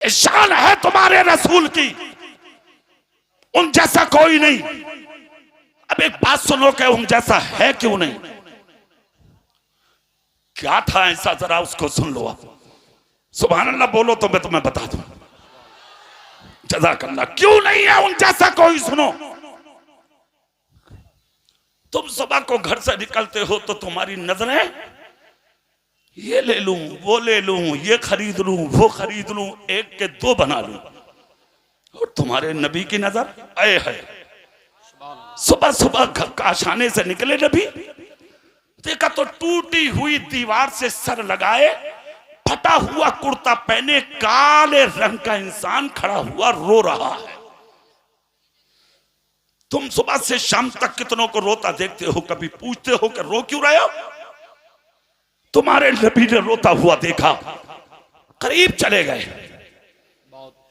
शान है तुम्हारे रसूल की, उन जैसा कोई नहीं। अब एक बात सुनो कि उन जैसा है क्यों नहीं, क्या था ऐसा, जरा उसको सुन लो आप। सुभान अल्लाह बोलो तो मैं तुम्हें बता दूं। जज़ाकल्लाह। क्यों नहीं है उन जैसा कोई, सुनो। तुम सुबह को घर से निकलते हो तो तुम्हारी नजरें ये ले लूं, वो ले लूं, ये खरीद लूं, वो खरीद लूं, एक के दो बना लूं। और तुम्हारे नबी की नजर आए है, सुबह सुबह घर का आशाने से निकले नबी, देखा तो टूटी हुई दीवार से सर लगाए, फटा हुआ कुर्ता पहने, काले रंग का इंसान खड़ा हुआ रो रहा है। तुम सुबह से शाम तक कितनों को रोता देखते हो, कभी पूछते हो कि रो क्यों रहे हो? तुम्हारे नबी ने रोता हुआ देखा, करीब चले गए।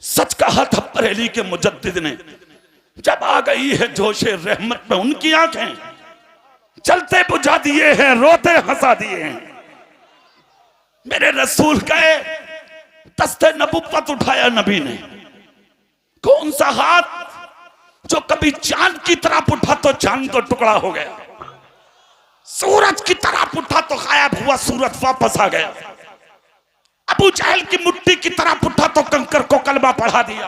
सच कहा था बरेली के मुजद्दिद ने, जब आ गई है जोशे रहमत में उनकी आंखें, चलते बुझा दिए हैं, रोते हंसा दिए हैं। मेरे रसूल गए, दस्ते नबुव्वत उठाया नबी ने। कौन सा हाथ जो कभी चांद की तरफ उठा तो चांद तो टुकड़ा हो गया, सूरज की तरफ उठा तो गायब हुआ सूरज वापस आ गया। अबू जहल की मुट्ठी की तरफ उठा तो कंकर को कलमा पढ़ा दिया,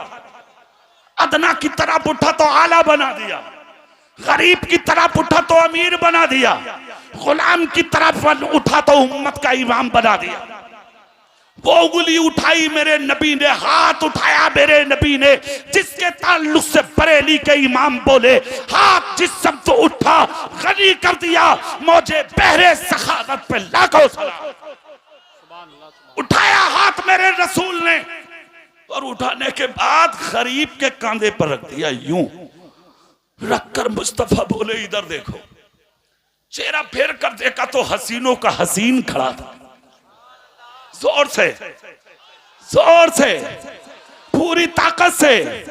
अदना की तरफ उठा तो आला बना दिया, गरीब की तरफ उठा तो अमीर बना दिया, गुलाम की तरफ उठा तो उम्मत का इमाम बना दिया। वो उंगली उठाई मेरे नबी ने, हाथ उठाया मेरे नबी ने, जिसके ताल्लुक से बरेली के इमाम बोले, हाथ जिस शब्द उठा गनी कर दिया, मौजे बहरे सखावत पे लाखों सलाम। उठाया हाथ मेरे रसूल ने, और उठाने के बाद गरीब के कांधे पर रख दिया, यूं रखकर मुस्तफा बोले, इधर देखो। चेहरा फेर कर देखा तो हसीनों का हसीन खड़ा था, जोर से, जोर से, पूरी ताकत से,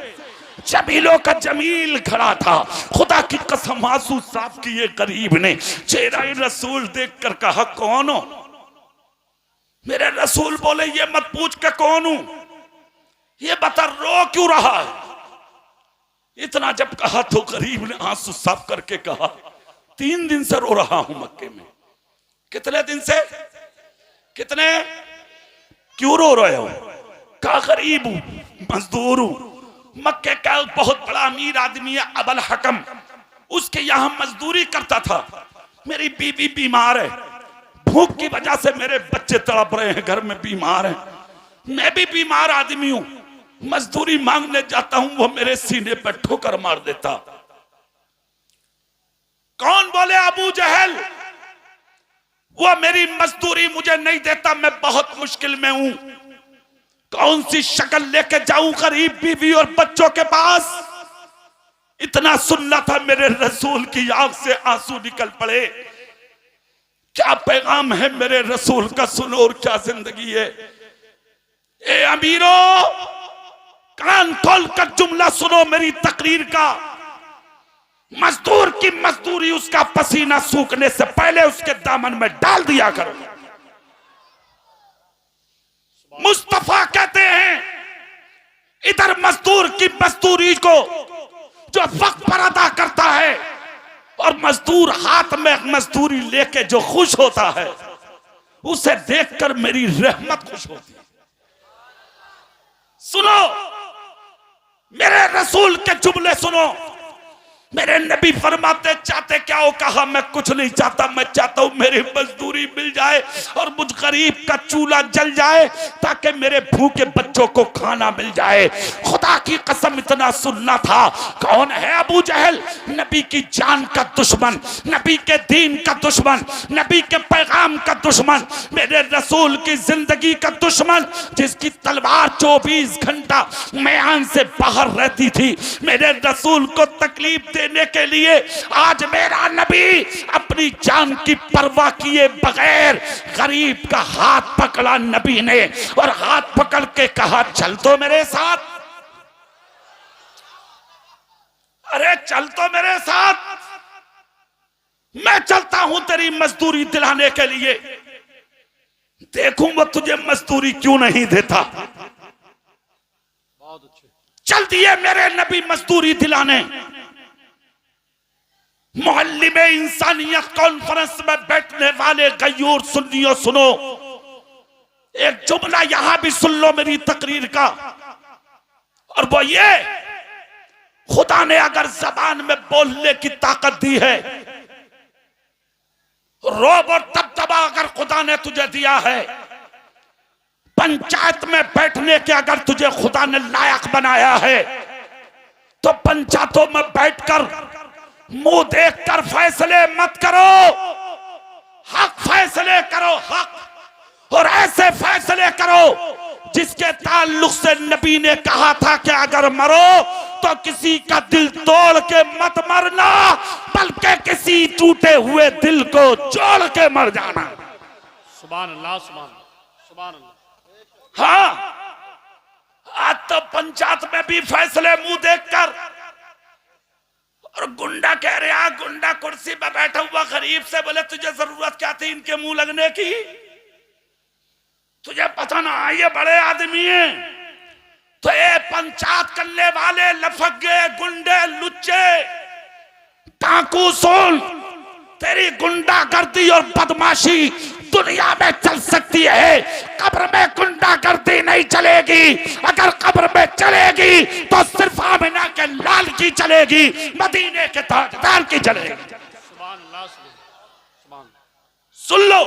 जमीलों का जमील खड़ा था। खुदा की कसम आंसू साफ किए गरीब ने, चेहरा रसूल देखकर कहा, कौन हो? मेरे रसूल बोले, ये मत पूछ के कौन हूं, ये बता रो क्यों रहा है। इतना जब कहा तो गरीब ने आंसू साफ करके कहा, 3 दिन से रो रहा हूं मक्के में। कितने दिन से? कितने? क्यों रो रहे हो? कहा गरीब हूं, मजदूर हूं, मक्के का बहुत बड़ा अमीर आदमी है अबल हकम, उसके यहां मजदूरी करता था। मेरी बीवी बीमार है, भूख की वजह से मेरे बच्चे तड़प रहे हैं, घर में बीमार हैं, मैं भी बीमार आदमी हूं, मजदूरी मांगने जाता हूं, वो मेरे सीने पर ठोकर मार देता। कौन बोले? अबू जहल। वो मेरी मजदूरी मुझे नहीं देता, मैं बहुत मुश्किल में हूं, कौन सी शक्ल लेके जाऊं गरीब बीवी और बच्चों के पास? इतना सुनना था मेरे रसूल की आंख से आंसू निकल पड़े। क्या पैगाम है मेरे रसूल का, सुनो, और क्या जिंदगी है। ए अमीरों, कान खोल कर जुमला सुनो मेरी तकरीर का। मजदूर की मजदूरी उसका पसीना सूखने से पहले उसके दामन में डाल दिया करो। मुस्तफा कहते हैं, इधर मजदूर की मजदूरी को जो वक्त पर अदा करता है, और मजदूर हाथ में मजदूरी लेके जो खुश होता है, उसे देखकर मेरी रहमत खुश होती है। सुनो मेरे रसूल के जुमले सुनो। मेरे नबी फरमाते, चाहते क्या हो? कहा मैं कुछ नहीं चाहता, मैं चाहता हूं मेरी मजदूरी मिल जाए और मुझ गरीब का चूल्हा जल जाए, ताकि मेरे भूखे बच्चों को खाना मिल जाए। खुदा की कसम इतना सुनना था। कौन है अबू जहल? नबी की जान का दुश्मन, नबी के दीन का दुश्मन, नबी के पैगाम का दुश्मन, मेरे रसूल की जिंदगी का दुश्मन, जिसकी तलवार 24 घंटा मैदान से बाहर रहती थी। मेरे रसूल को तकलीफ देने के लिए आज मेरा नबी अपनी जान की परवाह किए बगैर गरीब का हाथ पकड़ा नबी ने, और हाथ पकड़ के कहा, चल तो मेरे साथ, अरे चल तो मेरे साथ, मैं चलता हूं तेरी मजदूरी दिलाने के लिए, देखूंगा तुझे मजदूरी क्यों नहीं देता। चल दिए मेरे नबी मजदूरी दिलाने। मोहल्ले में इंसानियत कॉन्फ्रेंस में बैठने वाले गयूर सुन्नियों, सुनो एक जुमला यहां भी सुन लो मेरी तकरीर का, और वो ये, खुदा ने अगर जबान में बोलने की ताकत दी है, रोब और दबदबा अगर खुदा ने तुझे दिया है, पंचायत में बैठने के अगर तुझे खुदा ने लायक बनाया है, तो पंचायतों में बैठकर मुंह देखकर फैसले मत करो, हक फैसले करो, हक, और ऐसे फैसले करो जिसके ताल्लुक से नबी ने कहा था कि अगर मरो तो किसी का दिल तोड़ के मत मरना, बल्कि किसी टूटे हुए दिल को जोड़ के मर जाना। सुभान अल्लाह, सुभान अल्लाह, सुभान अल्लाह। हाँ, आज तो पंचायत में भी फैसले मुंह देखकर, और गुंडा कह रहा, गुंडा कुर्सी पर बैठा हुआ गरीब से बोले तुझे जरूरत क्या थी इनके मुंह लगने की, तुझे पता ना ये बड़े आदमी हैं। तो ये पंचायत करने वाले लफगे, गुंडे, लुच्चे, टाकू, सोन, तेरी गुंडागर्दी और बदमाशी दुनिया में चल सकती है, कब्र में गुंडागर्दी नहीं चलेगी। अगर कब्र में चलेगी तो सिर्फ आमिना के लाल की चलेगी, मदीने के ताजदार की चलेगी। सुभान अल्लाह, सुभान। सुन लो,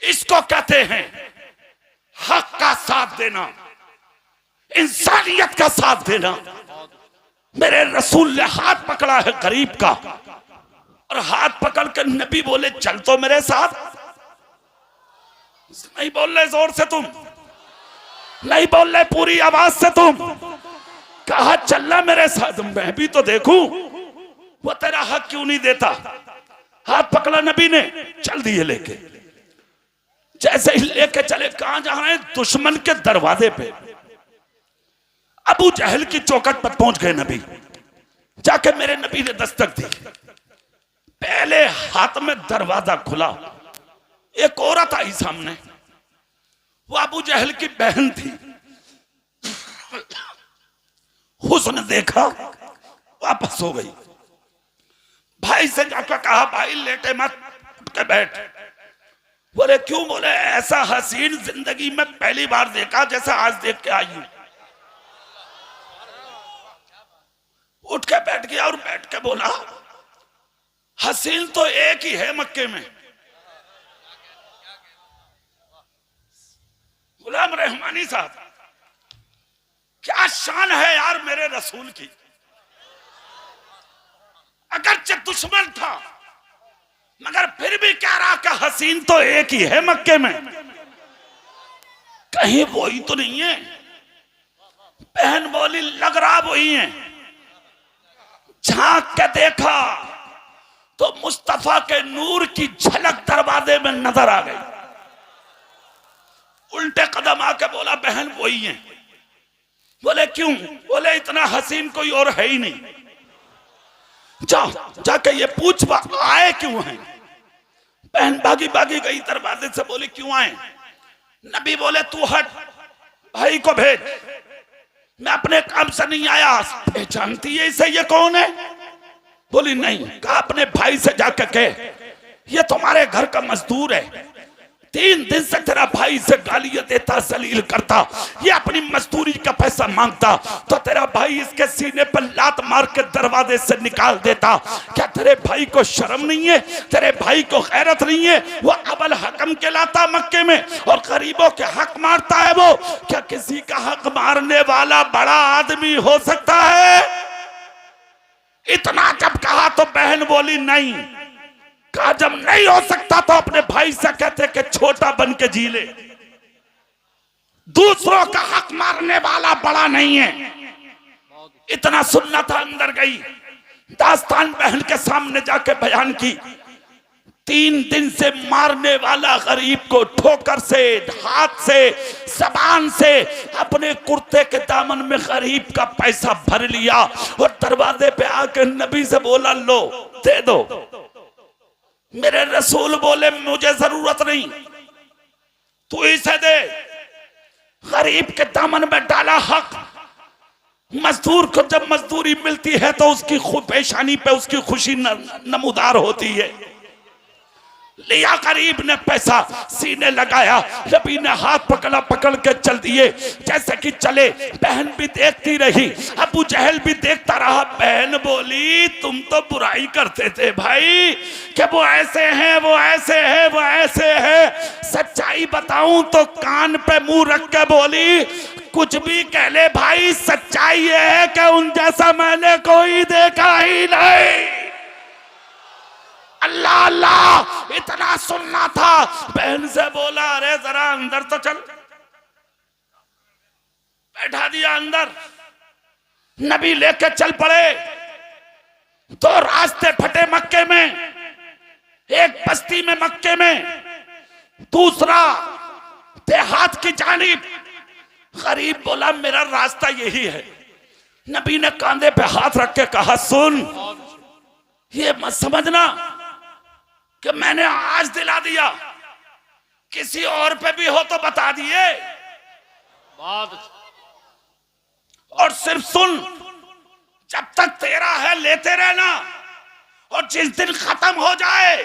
इसको कहते हैं हक का साथ देना, इंसानियत का साथ देना। मेरे रसूल ने हाथ पकड़ा है गरीब का, और हाथ पकड़ कर नबी बोले चल तो मेरे साथ। नहीं बोल रहे जोर से तुम, नहीं बोल रहे पूरी आवाज से तुम, कहा चलना मेरे साथ, मैं भी तो देखूं वो तेरा हक क्यों नहीं देता। हाथ पकड़ा नबी ने, चल दिए लेके। जैसे ही लेके चले, कहां जा रहे हैं? दुश्मन के दरवाजे पे, अबू जहल की चौखट पर पहुंच गए नबी। जाके मेरे नबी ने दस्तक दी, पहले हाथ में दरवाजा खुला, एक औरत आई सामने, वो अबू जहल की बहन थी। उसने देखा, वापस हो गई। भाई से जाकर कहा भाई लेटे मत, उठ के बैठ। बोले क्यों? बोले ऐसा हसीन जिंदगी में पहली बार देखा जैसा आज देख के आई हूं। उठ के बैठ गया और बैठ के बोला हसीन तो एक ही है मक्के में, गुलाम रहमानी साहब। क्या शान है यार मेरे रसूल की। अगरचे दुश्मन था मगर फिर भी कह रहा कि हसीन तो एक ही है मक्के में, कहीं वही तो नहीं है। बहन बोली लग रहा वही है। झांक के देखा तो मुस्तफा के नूर की झलक दरवाजे में नजर आ गई। उल्टे कदम आके बोला बहन वही है। बोले क्यों? बोले इतना हसीन कोई और है ही नहीं। जाके ये पूछ आए क्यों हैं। बहन भागी भागी गई दरवाजे से, बोली क्यों आए? नबी बोले तू हट, भाई को भेज, मैं अपने काम से नहीं आया। पहचानती है इसे, ये कौन है? बोली नहीं। कहा अपने भाई से जाकर कह ये तुम्हारे घर का मजदूर है, 3 दिन से तेरा भाई से गालियां देता, जलील करता, ये अपनी मजदूरी का पैसा मांगता, तो तेरा भाई इसके सीने पर लात मार के दरवाजे से निकाल देता। क्या तेरे भाई को शर्म नहीं है? तेरे भाई को गैरत नहीं है? वो अबल हकम कहलाता मक्के में और गरीबों के हक मारता है। वो क्या किसी का हक मारने वाला बड़ा आदमी हो सकता है? इतना जब कहा तो बहन बोली नहीं। कहा जब नहीं हो सकता तो अपने भाई से कहते कि छोटा बन के जी ले। दूसरों का हक मारने वाला बड़ा नहीं है। इतना सुनना था। अंदर गई, दास्तान बहन के सामने जाके बयान की। 3 दिन से मारने वाला गरीब को ठोकर से, हाथ से, जबान से अपने कुर्ते के दामन में गरीब का पैसा भर लिया और दरवाजे पे आके नबी से बोला लो दे दो। मेरे रसूल बोले मुझे जरूरत नहीं, तू इसे दे। गरीब के दामन में डाला हक मजदूर को जब मजदूरी मिलती है तो उसकी पेशानी पे उसकी खुशी नमूदार होती है। लिया गरीब ने पैसा, सीने लगाया, नबी ने हाथ पकड़ा, पकड़ के चल दिए। जैसे कि चले, बहन भी देखती रही, अबू जहल भी देखता रहा। बहन बोली तुम तो बुराई करते थे भाई कि वो ऐसे हैं, वो ऐसे हैं, वो ऐसे हैं। सच्चाई बताऊं तो कान पे मुंह रख के बोली कुछ भी कह ले भाई, सच्चाई ये है कि उन जैसा मैंने कोई देखा ही नहीं। अल्लाह अल्लाह इतना सुनना था। बहन से बोला अरे जरा अंदर तो चल, बैठा दिया अंदर। नबी लेके चल पड़े। दो रास्ते फटे मक्के में, एक बस्ती में मक्के में, दूसरा देहात की जानिब। गरीब बोला मेरा रास्ता यही है। नबी ने कांधे पे हाथ रख के कहा सुन, ये मत समझना कि मैंने आज दिला दिया, किसी और पे भी हो तो बता दिए। और सिर्फ सुन, जब तक तेरा है लेते रहना, और जिस दिन खत्म हो जाए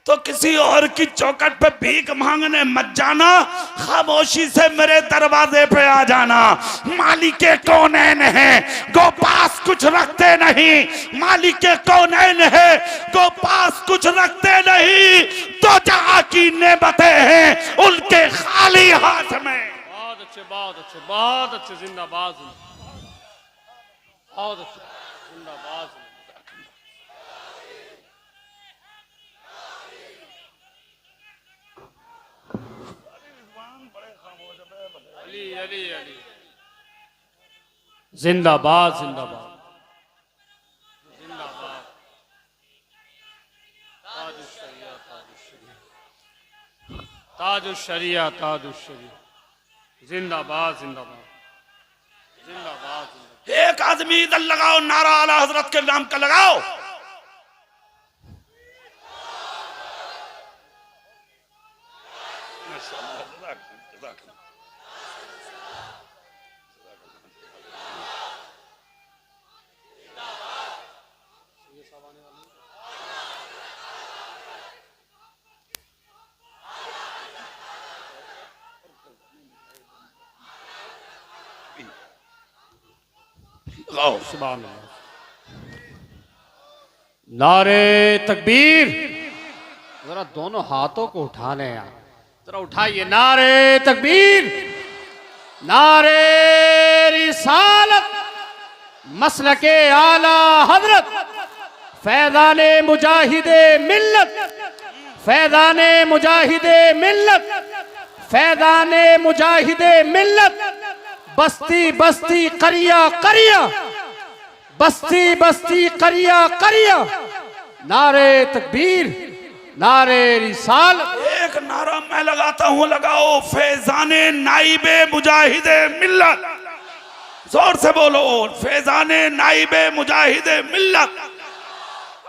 तो किसी और की चौखट पे भीख मांगने मत जाना, खामोशी से मेरे दरवाजे पे आ जाना। मालिके कौनैन है, गो पास कुछ रखते नहीं। मालिके कौनैन है, गो पास कुछ रखते नहीं। तो जहां की नेमतें हैं उनके खाली हाथ में। बहुत अच्छे, बहुत अच्छे, बहुत अच्छे। जिंदाबाद, बहुत अच्छे, जिंदाबाद। अली अली अली, जिंदाबाद जिंदाबाद जिंदाबाद। ताजुशरिया ताजुशरिया, जिंदाबाद जिंदाबाद जिंदाबाद। एक आदमी इधर लगाओ, नारा आला हजरत के नाम का लगाओ। सुभान अल्लाह। नारे तकबीर। जरा दोनों हाथों को उठा लें यार, जरा उठाइए। नारे तकबीर, नारे रिसालत, मसलके आला हजरत, फैज़ाने मुजाहिदे मिल्लत, फैज़ाने मुजाहिदे मिल्लत, फैज़ाने मुजाहिदे मिल्लत। बस्ती बस्ती करिया करिया, बस्ती बस्ती करिया करिया। नारे तकबीर, नारे रिसाल। एक नारा मैं लगाता हूं, लगाओ। फैजाने नाइबे मुजाहिदे मिल्लत, जोर से बोलो। फैजाने नाइबे मुजाहिदे मिल्लत।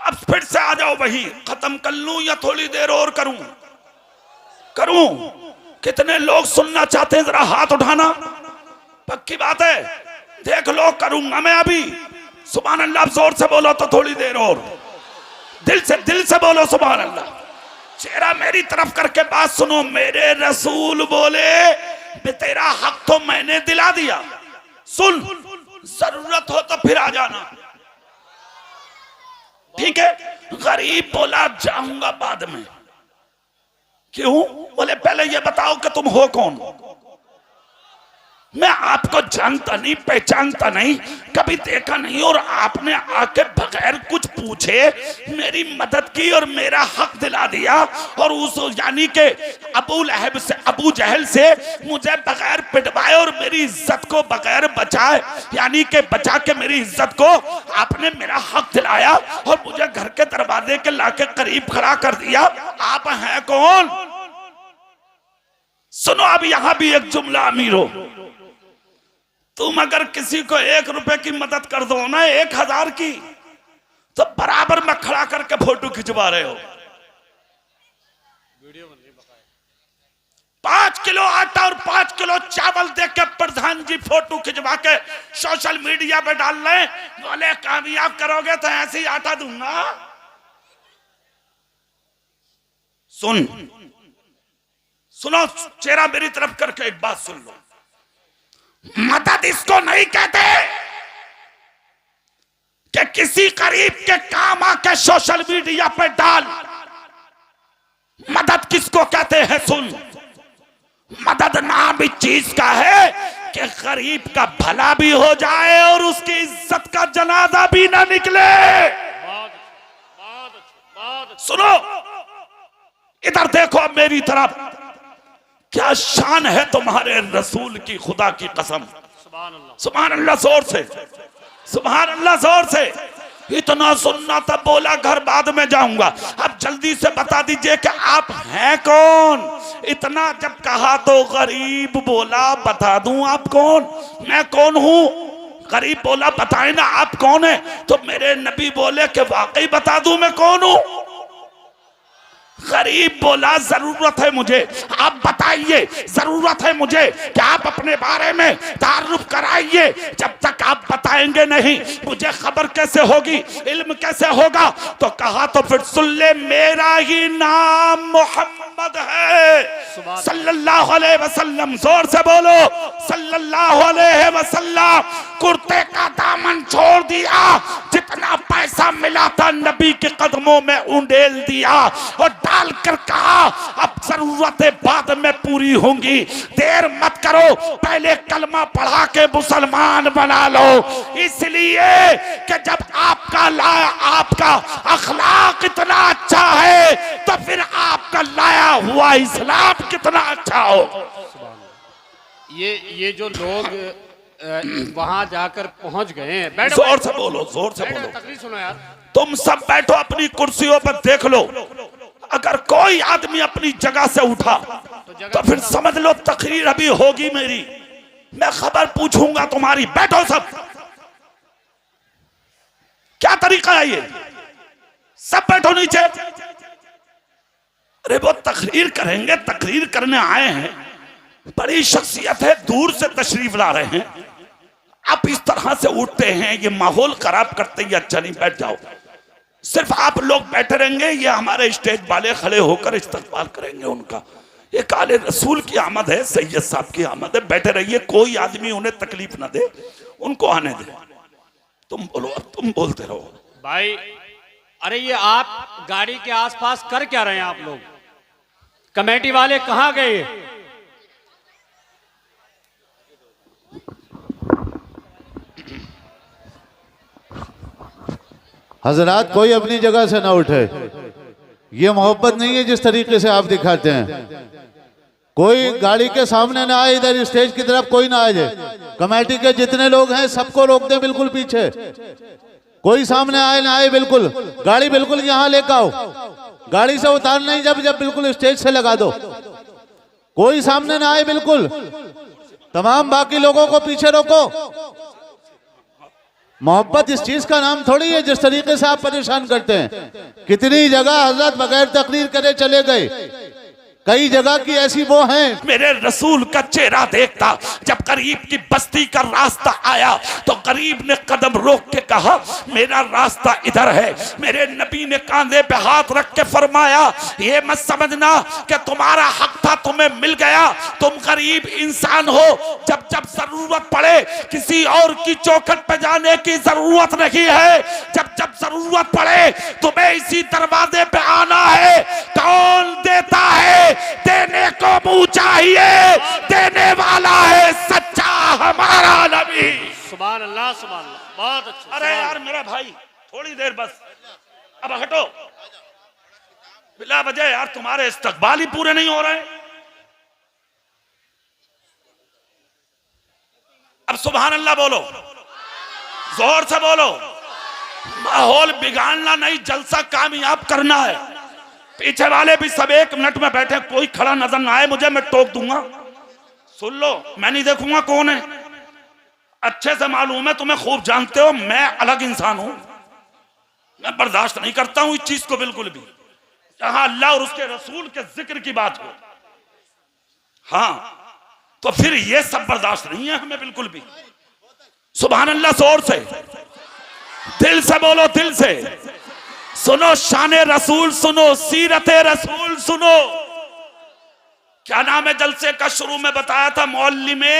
अब फिर से आ जाओ, वही खत्म कर लूं या थोड़ी देर और करूं? करूं? कितने लोग सुनना चाहते हैं? जरा हाथ उठाना। पक्की बात है, देख लो, करूंगा मैं अभी। सुभान अल्लाह, जोर से बोलो तो थोड़ी देर और। दिल से बोलो सुभान अल्लाह। चेहरा मेरी तरफ करके बात सुनो। मेरे रसूल बोले तेरा हक तो मैंने दिला दिया। सुन, जरूरत हो तो फिर आ जाना, ठीक है? गरीब बोला जाऊंगा बाद में। क्यों? बोले पहले ये बताओ कि तुम हो कौन? मैं आपको जानता नहीं, पहचानता नहीं, कभी देखा नहीं, और आपने आके बगैर कुछ पूछे मेरी मदद की और मेरा हक दिला दिया। और उस यानी के अबू लहब से, अबू जहल से मुझे बगैर पिटवाए और मेरी इज्जत को बगैर बचाए, यानी के बचा के मेरी इज्जत को आपने मेरा हक दिलाया और मुझे घर के दरवाजे के लाके करीब खड़ा कर दिया। आप हैं कौन? सुनो, अब यहां भी एक जुमला अमीर हो। तुम अगर किसी को 1 रुपए की मदद कर दो ना, 1000 की, तो बराबर में खड़ा करके फोटो खिंचवा रहे हो। 5 किलो आटा और 5 किलो चावल देख के प्रधान जी फोटो खिंचवा के सोशल मीडिया पे डाल रहे, बोले कामयाब करोगे तो ऐसे ही आटा दूंगा। सुनो चेहरा मेरी तरफ करके एक बात सुन लो, मदद इसको नहीं कहते कि किसी गरीब के काम आके सोशल मीडिया पे डाल। मदद किसको कहते हैं? सुन, मदद नाम इस चीज का है कि गरीब का भला भी हो जाए और उसकी इज्जत का जनाजा भी ना निकले। सुनो इधर देखो अब मेरी तरफ, क्या शान है तुम्हारे रसूल की, खुदा की कसम। सुभान अल्लाह, जोर से सुभान अल्लाह, जोर से। इतना सुनना तब बोला घर बाद में जाऊंगा। अब जल्दी से बता दीजिए कि आप हैं कौन? इतना जब कहा तो गरीब बोला बता दूं आप कौन, मैं कौन हूं? गरीब बोला बताए ना आप कौन है, तो मेरे नबी बोले कि वाकई बता दूं मैं कौन हूं। गरीब बोला जरूरत है मुझे, आप बताइए, जरूरत है मुझे कि आप अपने बारे में तारुफ कराइए। जब तक आप बताएंगे नहीं मुझे खबर कैसे होगी, इल्म कैसे होगा? तो कहा तो फिर सुन ले, मेरा ही नाम मोहम्मद है सल्लल्लाहु अलैहि वसल्लम। जोर से बोलो सल्लल्लाहु अलैहि वसल्लम। कुर्ते का दामन छोड़ दिया, जितना पैसा मिला था नबी के कदमों में उंडेल दिया और डाल कर कहा अब जरूरतें बाद में पूरी होंगी, देर मत करो, पहले कलमा पढ़ा के मुसलमान बना लो। इसलिए कि जब आपका अखलाक इतना अच्छा है तो फिर आपका लाया हुआ इस्लाम कितना अच्छा हो। ये जो लोग वहां जाकर पहुंच गए हैं, बैठो, जोर से बोलो, जोर से बोलो, तकरीर सुनो यार। तुम सब बैठो अपनी कुर्सियों पर, देख लो अगर कोई आदमी अपनी जगह से उठा तो फिर समझ लो तकरीर अभी होगी मेरी, मैं खबर पूछूंगा तुम्हारी। बैठो सब, क्या तरीका है ये? सब बैठो नीचे। अरे वो तकरीर करेंगे, तकरीर करने आए हैं, बड़ी शख्सियत है, दूर से तशरीफ ला रहे हैं, आप इस तरह से उठते हैं, ये माहौल खराब करते ही अच्छा नहीं। बैठ जाओ, सिर्फ आप लोग बैठे रहेंगे, ये हमारे स्टेज वाले खड़े होकर इस्तकबाल करेंगे उनका। ये काले रसूल की आमद है, सैयद साहब की आमद है, बैठे रहिए, कोई आदमी उन्हें तकलीफ ना दे, उनको आने दे। तुम बोलो, अब तुम बोलते रहो भाई। अरे ये आप गाड़ी के आसपास कर क्या रहे हैं आप लोग? कमेटी वाले कहां गए? हजरात कोई अपनी जगह से ना उठे, ये मोहब्बत नहीं है जिस तरीके से आप दिखाते हैं। कोई गाड़ी के सामने ना आए, इधर स्टेज की तरफ कोई ना आ जाए। कमेटी के जितने लोग हैं सबको रोक दें, बिल्कुल पीछे, कोई सामने आए ना आए, बिल्कुल गाड़ी बिल्कुल यहाँ लेकर आओ, गाड़ी से उतारना ही जब बिल्कुल स्टेज से लगा दो, कोई सामने ना आए, बिल्कुल तमाम बाकी लोगों को पीछे रोको। मोहब्बत इस चीज का नाम थोड़ी है जिस तरीके से आप परेशान करते हैं। कितनी जगह हजरत बगैर तकरीर करे चले गए, कई जगह की ऐसी वो हैं। मेरे रसूल का चेहरा देखता, जब गरीब की बस्ती का रास्ता आया तो गरीब ने कदम रोक के कहा मेरा रास्ता इधर है। मेरे नबी ने कांधे पे हाथ रख के फरमाया ये मत समझना कि तुम्हारा हक था तुम्हें मिल गया, तुम गरीब इंसान हो, जब जब जरूरत पड़े किसी और की चौखट पे जाने की जरूरत नहीं है, जब जब जरूरत पड़े तुम्हें इसी दरवाजे पे आना है। कौन देता है? देने को मुंह चाहिए, देने वाला है सच्चा हमारा नबी। सुभान अल्लाह, सुभान अल्लाह, बहुत अच्छा। अरे यार मेरा भाई थोड़ी देर बस, अब हटो, बिला वजह यार तुम्हारे इस्तकबाल ही पूरे नहीं हो रहे। अब सुभान अल्लाह बोलो, जोर से बोलो। माहौल बिगाड़ना नहीं, जलसा कामयाब करना है। पीछे वाले भी सब 1 मिनट में बैठे, कोई खड़ा नजर ना आए मुझे, मैं टोक दूंगा। सुन लो, मैं नहीं देखूंगा कौन है, अच्छे से मालूम है, तुम्हें खूब जानते हो, मैं अलग इंसान हूं, मैं बर्दाश्त नहीं करता हूं इस चीज को बिल्कुल भी। जहां अल्लाह और उसके रसूल के जिक्र की बात हो, हाँ, तो फिर ये सब बर्दाश्त नहीं है हमें बिल्कुल भी। सुभान अल्लाह, जोर से, दिल से बोलो, दिल से सुनो, शान रसूल सुनो, सीरत रसूल सुनो। क्या नाम है जलसे का? शुरू में बताया था मौल्लिमे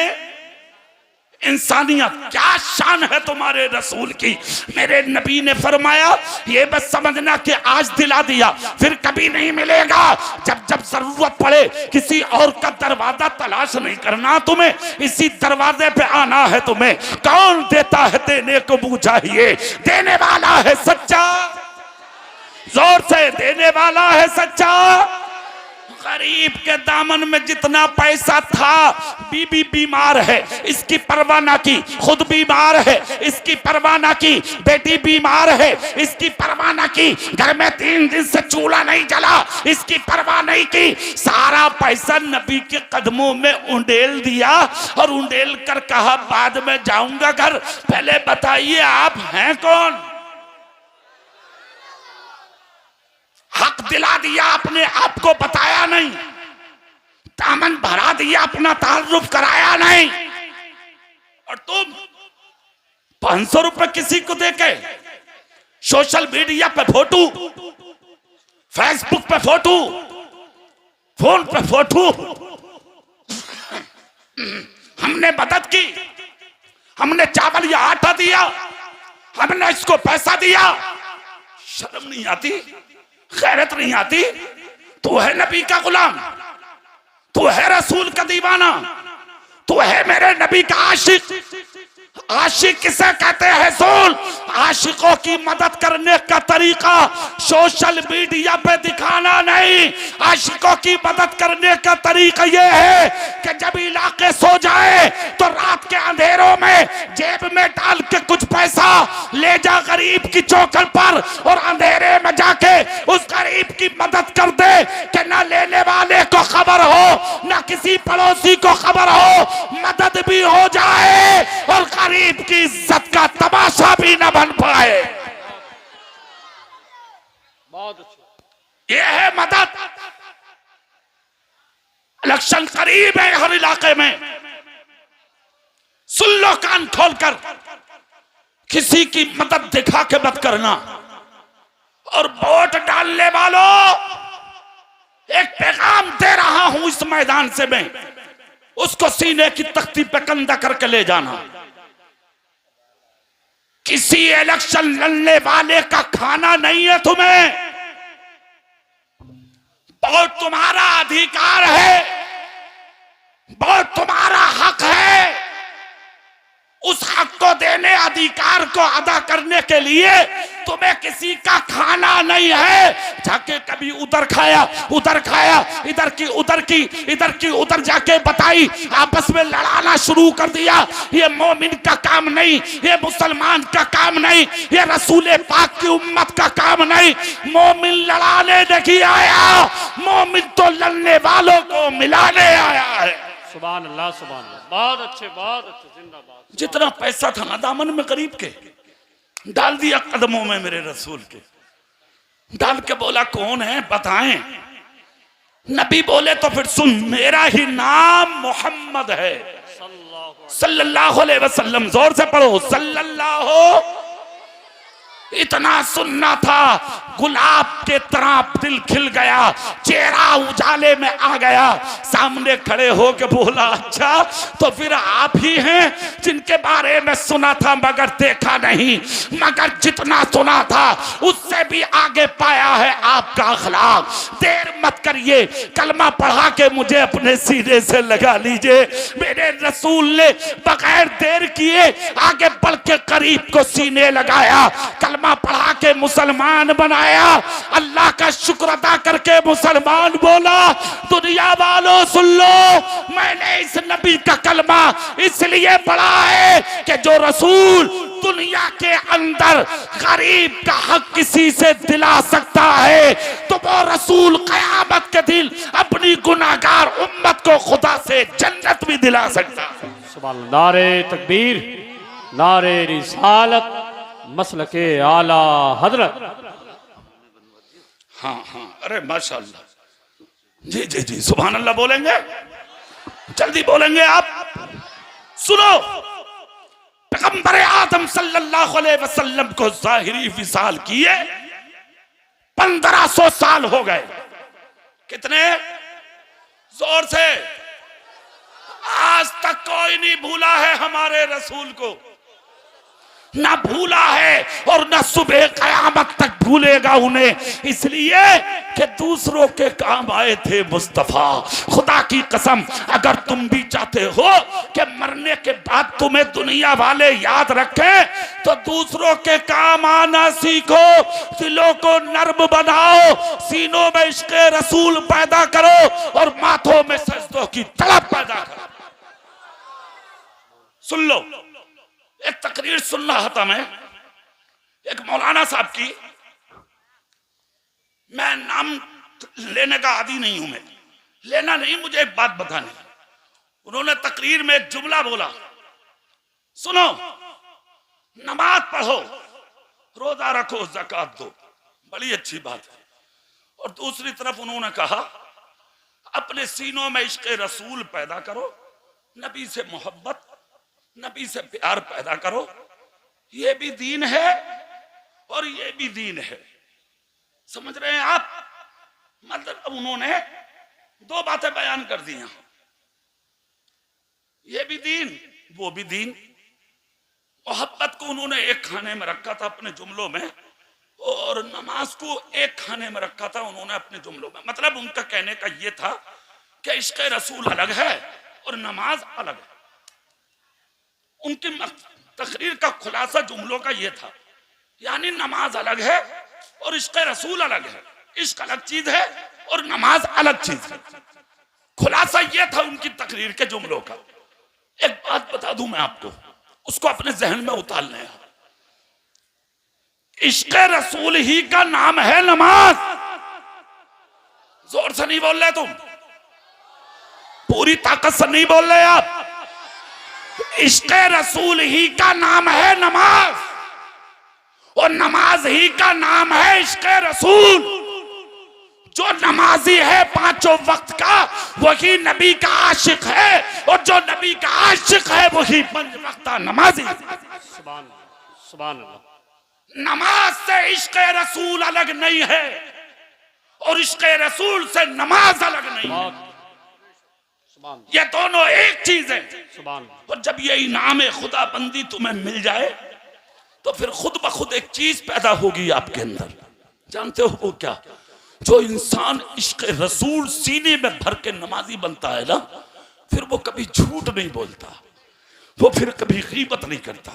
इंसानियत। क्या शान है तुम्हारे रसूल की। मेरे नबी ने फरमाया, ये बस समझना कि आज दिला दिया फिर कभी नहीं मिलेगा। जब जब जरूरत पड़े किसी और का दरवाजा तलाश नहीं करना तुम्हें, इसी दरवाजे पे आना है तुम्हें। कौन देता है देने को मुंह चाहिए, देने वाला है सच्चा। जोर से, देने वाला है सच्चा। गरीब के दामन में जितना पैसा था, बीबी बीमार है इसकी परवाह ना की, खुद बीमार है इसकी परवाह ना की, बेटी बीमार है इसकी परवाह ना की, घर में 3 दिन से चूल्हा नहीं जला इसकी परवाह नहीं की। सारा पैसा नबी के कदमों में उंडेल दिया और उंडेल कर कहा, बाद में जाऊंगा घर, पहले बताइए आप हैं कौन। हक दिला दिया, अपने आप को बताया नहीं, दामन भरा दिया, अपना तारुफ कराया नहीं। और तुम 500 रुपए किसी को देके सोशल मीडिया पे फोटो, फेसबुक पे फोटो, फोन पे फोटो, हमने मदद की, हमने चावल या आटा दिया, हमने इसको पैसा दिया। शर्म नहीं आती, खैरत नहीं आती। तू है नबी का गुलाम, तू है रसूल का दीवाना, तू है मेरे नबी का आशिक। आशिक किसे कहते हैं? रसूल। आशिकों की मदद करने का तरीका सोशल मीडिया पे दिखाना नहीं। आशिकों की मदद करने का तरीका यह है कि जब इलाके सो जाए तो रात के अंधेरों में जेब में डाल के कुछ पैसा ले जा गरीब की चौखट पर, और अंधेरे में जाके उस गरीब की मदद कर दे कि ना लेने वाले को खबर हो ना किसी पड़ोसी को खबर हो, मदद भी हो जाए और गरीब की इज्जत का तमाशा भी न बन पाए। बहुत अच्छा। यह है मदद। इलेक्शन करीब है हर इलाके में, सुन लो कान खोलकर, किसी की मदद दिखा के मत करना। और वोट डालने वालों, एक पैगाम दे रहा हूं इस मैदान से मैं, उसको सीने की तख्ती पे कंधा करके ले जाना। किसी इलेक्शन लड़ने वाले का खाना नहीं है तुम्हें। वोट तुम्हारा अधिकार है, वोट तुम्हारा हक है। उस हक को देने, अधिकार को अदा करने के लिए तुम्हें किसी का खाना नहीं है। जाके कभी उधर खाया, उधर खाया, इधर की उधर की, इधर की उधर जाके बताई, आपस में लड़ाना शुरू कर दिया। ये मोमिन का काम नहीं, ये मुसलमान का काम नहीं, ये रसूल पाक की उम्मत का काम नहीं। मोमिन लड़ाने नहीं आया, मोमिन तो लड़ने वालों को मिलाने आया है। सुभान अल्लाह, सुभान अल्लाह। बहुत अच्छे, बहुत अच्छे, जिंदाबाद। जितना पैसा था ना दामन में गरीब के, डाल दिया कदमों में मेरे रसूल के। डाल के बोला, कौन है बताएं। नबी बोले तो फिर सुन, मेरा ही नाम मोहम्मद है सल्लल्लाहु अलैहि वसल्लम। जोर से पढ़ो, सल्लल्लाहु। इतना सुनना था, गुलाब के तरह दिल खिल गया, चेहरा उजाले में आ गया। सामने खड़े होकर बोला, अच्छा तो फिर आप ही हैं जिनके बारे में सुना था मगर देखा नहीं, मगर जितना सुना था उससे भी आगे पाया है आपका अखलाक। देर मत करिए, कलमा पढ़ा के मुझे अपने सीने से लगा लीजिए। मेरे रसूल ने बगैर देर किए आगे बढ़ के करीब को सीने लगाया, कलमा पढ़ा के मुसलमान बनाया। अल्लाह का शुक्र अदा करके मुसलमान बोला, दुनिया वालों सुन लो, मैंने इस नबी का कलमा इसलिए पढ़ा है कि जो रसूल दुनिया के अंदर गरीब का हक किसी से दिला सकता है, तो वो रसूल कयामत के दिन अपनी गुनाहगार उम्मत को खुदा से जन्नत भी दिला सकता है। सुभान अल्लाह। नारे तकबीर, नारे रिसालत, मसलके आला हजरत। हाँ हाँ, अरे माशाल्लाह, जी जी जी, सुभान अल्लाह बोलेंगे। जल्दी बोलेंगे आप। सुनो, पैगंबर आदम सल्लल्लाहु अलैहि वसल्लम को ज़ाहिरी विसाल किए 1500 साल हो गए। कितने? जोर से। आज तक कोई नहीं भूला है हमारे रसूल को, ना भूला है और ना सुबह कयामत तक भूलेगा उन्हें, इसलिए कि दूसरों के काम आए थे मुस्तफा। खुदा की कसम, अगर तुम भी चाहते हो कि मरने के बाद तुम्हें दुनिया वाले याद रखें, तो दूसरों के काम आना सीखो, दिलों को नर्म बनाओ, सीनों में इश्क़ रसूल पैदा करो और माथों में सजदों की तड़प पैदा करो। सुन लो, एक तकरीर सुन रहा था मैं, एक मौलाना साहब की। मैं नाम लेने का आदी नहीं हूं, मैं लेना नहीं, मुझे एक बात बतानी। उन्होंने तकरीर में एक जुमला बोला, सुनो, नमाज पढ़ो, रोजा रखो, ज़कात दो, बड़ी अच्छी बात है। और दूसरी तरफ उन्होंने कहा, अपने सीनों में इश्क़ रसूल पैदा करो, नबी से मोहब्बत, नबी से प्यार पैदा करो। ये भी दीन है और ये भी दीन है। समझ रहे हैं आप? मतलब उन्होंने दो बातें बयान कर दी हैं, ये भी दीन वो भी दीन। मोहब्बत को उन्होंने एक खाने में रखा था अपने जुमलों में, और नमाज को एक खाने में रखा था उन्होंने अपने जुमलों में। मतलब उनका कहने का ये था कि इश्क़ रसूल अलग है और नमाज अलग है। उनकी तकरीर का खुलासा जुमलों का ये था, यानी नमाज अलग है और इश्क़ रसूल अलग है, इश्क अलग चीज है और नमाज अलग चीज है। खुलासा ये था उनकी तकरीर के जुमलों का। एक बात बता दूं मैं आपको, उसको अपने जहन में उतार लें। इश्क़ रसूल ही का नाम है नमाज। जोर से नहीं बोल रहे तुम, पूरी ताकत से नहीं बोल रहे आप। इश्क़ रसूल ही का नाम है नमाज और नमाज ही का नाम है इश्क़ रसूल। जो नमाजी है पांचों वक्त का, वही नबी का आशिक है, और जो नबी का आशिक है वही पंच वक्त नमाजी। सुभान सुभान अल्लाह। नमाज से इश्क़ रसूल अलग नहीं है और इश्क़ रसूल से नमाज अलग नहीं है। ये दोनों एक चीज है। और जब ये इनाम खुदा बंदी तुम्हें मिल जाए, तो फिर खुद ब खुद एक चीज पैदा होगी आपके अंदर। जानते हो वो क्या? जो इंसान इश्क़ रसूल सीने में भर के नमाजी बनता है ना, फिर वो कभी झूठ नहीं बोलता, वो फिर कभी गीबत नहीं करता,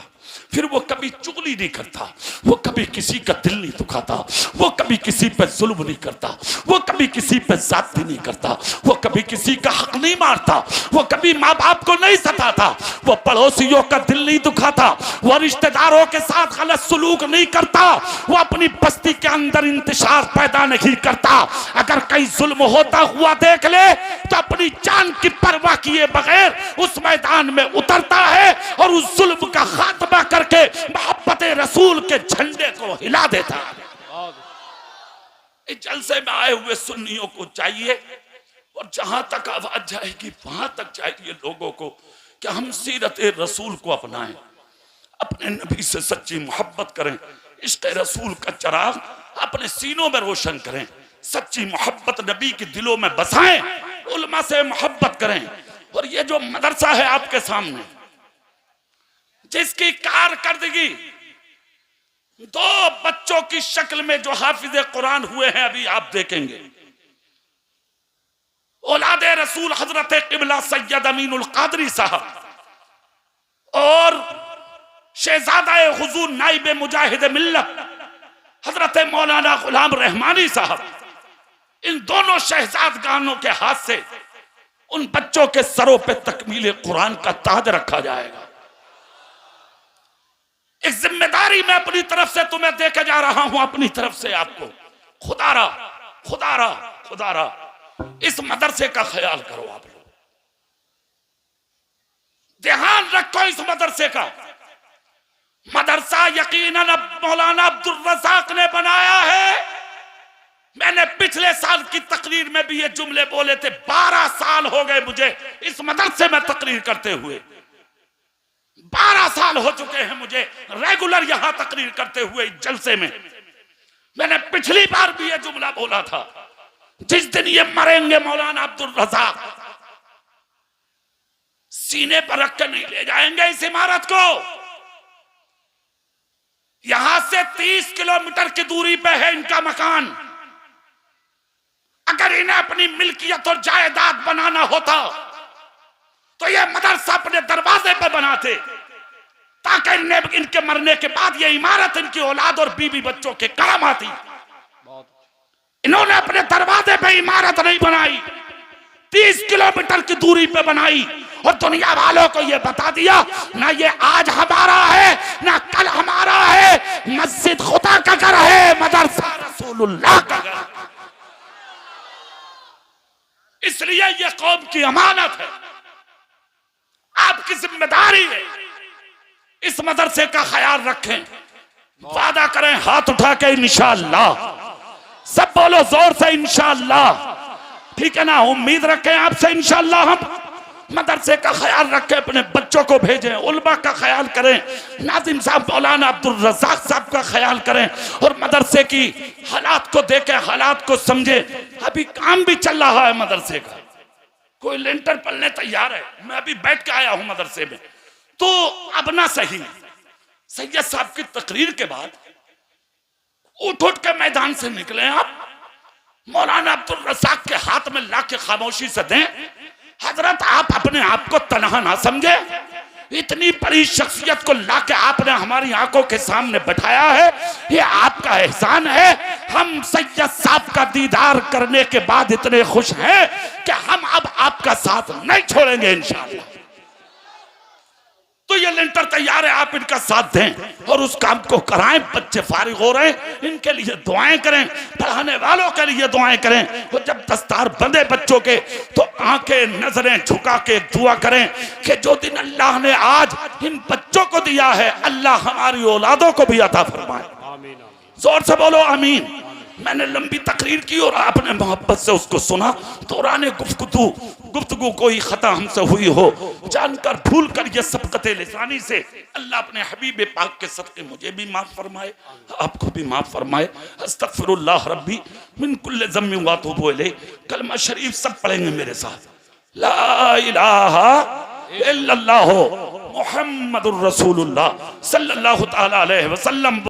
फिर वो कभी चुगली नहीं करता, वो कभी किसी का दिल नहीं दुखाता, वो कभी किसी पे जुल्म नहीं करता, वो कभी किसी पे ज़्यादती नहीं करता, वो कभी किसी का हक नहीं मारता, वो कभी माँ बाप को नहीं सताता, वो पड़ोसियों का दिल नहीं दुखाता, वो रिश्तेदारों के साथ गलत सलूक नहीं करता, वो अपनी बस्ती के अंदर इंतशार पैदा नहीं करता। अगर कहीं जुल्म होता हुआ देख ले तो अपनी जान की परवाह किए बगैर उस मैदान में उतरता है और उस जुल्म का खात्मा करके मोहब्बत रसूल के झंडे को हिला देता है। इस जलसे में आए हुए सुन्नियों को चाहिए, और जहां तक आवाज जाएगी वहां तक चाहिए लोगों को, कि हम सीरत रसूल को अपनाएं, अपने नबी से सच्ची मोहब्बत करें, इश्क़ रसूल का चिराग अपने सीनों में रोशन करें, सच्ची मोहब्बत नबी के दिलों में बसाएं, उलमा से मोहब्बत करें। और ये जो मदरसा है आपके सामने, जिसकी कारकर्दगी दो बच्चों की शक्ल में जो हाफिज कुरान हुए हैं, अभी आप देखेंगे, औलादे रसूल हजरत क़िबला सैयद अमीनुल क़ादरी साहब और शहजादा हुजूर नाइब मुजाहिद मिल्लत हजरत मौलाना गुलाम रहमानी साहब, इन दोनों शहजादगानों के हाथ से उन बच्चों के सरों पे तकमील कुरान का ताज रखा जाएगा। एक जिम्मेदारी मैं अपनी तरफ से तुम्हें देके जा रहा हूं, अपनी तरफ से आपको। खुदारा खुदारा खुदारा इस मदरसे का ख्याल करो आप लोग, ध्यान रखो इस मदरसे का। मदरसा यकीनन अब मौलाना अब्दुल रज़ाक ने बनाया है, मैंने पिछले साल की तकरीर में भी ये जुमले बोले थे। 12 साल हो गए मुझे इस मदरसे में तकरीर करते हुए, 12 साल हो चुके हैं मुझे रेगुलर यहां तकरीर करते हुए इस जलसे में। मैंने पिछली बार भी ये जुमला बोला था, जिस दिन ये मरेंगे मौलाना अब्दुल रज़ाक सीने पर रख कर नहीं ले जाएंगे इस इमारत को। यहां से 30 किलोमीटर की दूरी पे है इनका मकान। अगर इन्हें अपनी मिल्कियत और जायदाद बनाना होता तो ये मदरसा अपने दरवाजे पे बनाते, ताकि इनके मरने के बाद ये इमारत इनकी औलाद और बीवी बच्चों के काम आती। इन्होंने अपने दरवाजे पे इमारत नहीं बनाई, 30 किलोमीटर की दूरी पे बनाई और दुनिया वालों को ये बता दिया ना ये आज हमारा है ना कल हमारा है, मस्जिद खुदा का घर है, मदरसा रसूलुल्लाह का घर। इसलिए ये कौम की अमानत है, आपकी जिम्मेदारी है, इस मदरसे का ख्याल रखें। वादा करें हाथ उठा के इंशाअल्लाह, सब बोलो जोर से इंशाअल्लाह, ठीक है ना। उम्मीद रखें आपसे इंशाअल्लाह हम मदरसे का ख्याल रखें, अपने बच्चों को भेजें, उलमा का ख्याल करें, नाज़िम साहब मौलाना अब्दुल रज़ाक साहब का ख्याल करें और मदरसे की हालात को देखें, हालात को समझें। अभी काम भी चल रहा है मदरसे का, कोई लेंटर पलने तैयार है। मैं अभी बैठ के आया हूं मदरसे में, तो अब ना सही सैयद साहब की तकरीर के बाद उठ के मैदान से निकले आप, मौलाना अब्दुल रज़ाक के हाथ में ला के खामोशी से दें। हजरत आप अपने आप को तनहा ना समझे, इतनी बड़ी शख्सियत को लाके आपने हमारी आंखों के सामने बैठाया है, ये आपका एहसान है। हम सैयद साहब का दीदार करने के बाद इतने खुश हैं कि हम अब आपका साथ नहीं छोड़ेंगे इंशाअल्लाह। तो ये लेंटर तैयार है, आप इनका साथ दें और उस काम को कराएं। बच्चे फारिग हो रहे हैं, इनके लिए दुआएं करें, पढ़ाने वालों के लिए दुआएं करें। और जब दस्तार बंधे बच्चों के तो आंखें नजरें झुका के दुआ करें कि जो दिन अल्लाह ने आज इन बच्चों को दिया है, अल्लाह हमारी औलादों को भी अता फरमाए। जोर से बोलो आमीन। मैंने लंबी तकरीर की और आपने मोहब्बत से उसको सुना। दौरान गुफ्तगू कोई खता हमसे हुई हो, जानकर भूल कर ये सबकते लिसानी से अल्लाह अपने हबीब पाक के सदके मुझे भी माफ फरमाए, आपको भी माफ फरमाए। अस्तगफिरुल्लाह रब्बी मिन कुल्लि ज़म्बिन व अतूबु इलैह। कलमा शरीफ सब पढ़ेंगे मेरे साथ। ला इलाहा इल्लल्लाह मुहम्मदुर रसूलुल्लाह सल्लल्लाहु तआला अलैहि वसल्लम।